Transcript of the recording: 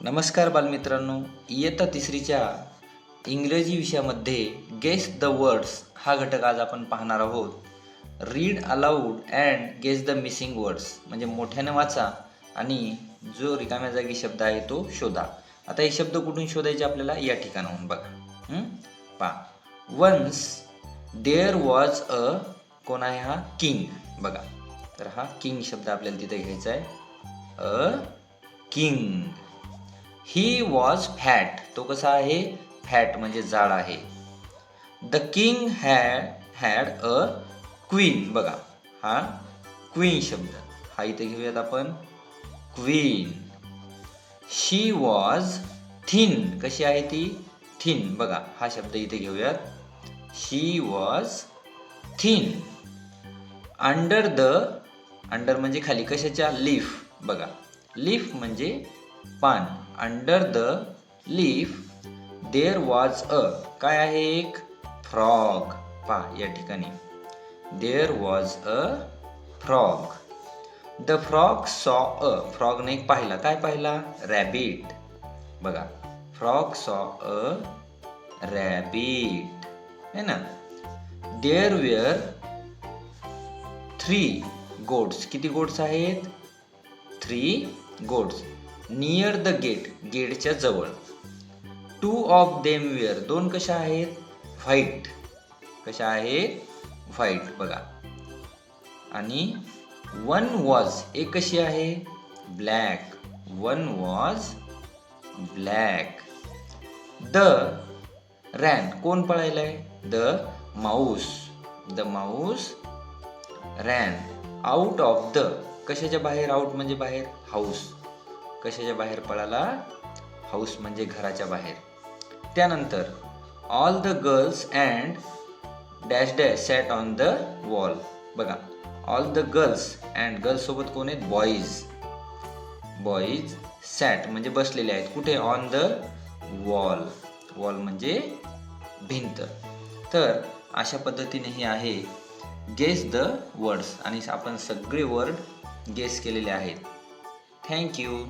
नमस्कार बालमित्रांनो, इयत्ता तिसरीच्या इंग्रजी विषयामध्ये गेस द वर्ड्स हा घटक आज आपण पाहणार आहोत. Read aloud and guess the missing words म्हणजे मोठ्याने वाचा आणि जो रिकाम्या जागी शब्द आहे तो शोधा. आता हे शब्द कुठून शोधायचे आपल्याला या ठिकाणाहून बघा. पहा, वन्स देअर वॉज अ कोण आहे हा किंग. बघा, तर हा किंग शब्द आपल्याला तिथे घ्यायचा आहे. A king. He was fat. तो कसा आहे? फॅट म्हणजे जाड आहे. The king had a queen. बघा, हा क्वीन शब्द हा इथे घेऊयात आपण. क्वीन. She was thin. कशी आहे ती? थिन. बघा, हा शब्द इथे घेऊयात. शी वॉज थिन. अंडर म्हणजे खाली कशाच्या? लीफ. बघा, लीफ म्हणजे पान. Under the leaf there was a काय आहे? एक फ्रॉग. पहा या ठिकाणी there was a frog. The frog saw a. फ्रॉगने एक पाहिला. काय पाहिला? रॅबिट. बघा, फ्रॉग सॉ अ रॅबिट है ना. There were 3 goats. किती गोट्स आहेत? 3 गोट्स. Near the gate. गेटच्या जवळ. 2 ऑफ देम वेअर. 2 कशा आहेत? व्हाईट. कशा आहेत? व्हाईट. बघा, आणि 1 वॉज एक कशी आहे? Black. 1 was black. The ran. कोण पळायलाय? The mouse. The mouse ran out of the कशाच्या बाहेर? आउट म्हणजे बाहेर. हाऊस. कशाच्या बाहेर पळाला? हाऊस म्हणजे घराच्या बाहेर. त्यानंतर all the girls and dash dash sat on the wall. बघा, all the girls and girls सोबत कोण आहेत? बॉईज. बॉईज सॅट म्हणजे बसलेले आहेत. कुठे? On the wall. वॉल म्हणजे भिंत. तर अशा पद्धतीने हे आहे गेस द वर्ड्स आणि आपण सगळे वर्ड गेस केलेले आहेत. Thank you.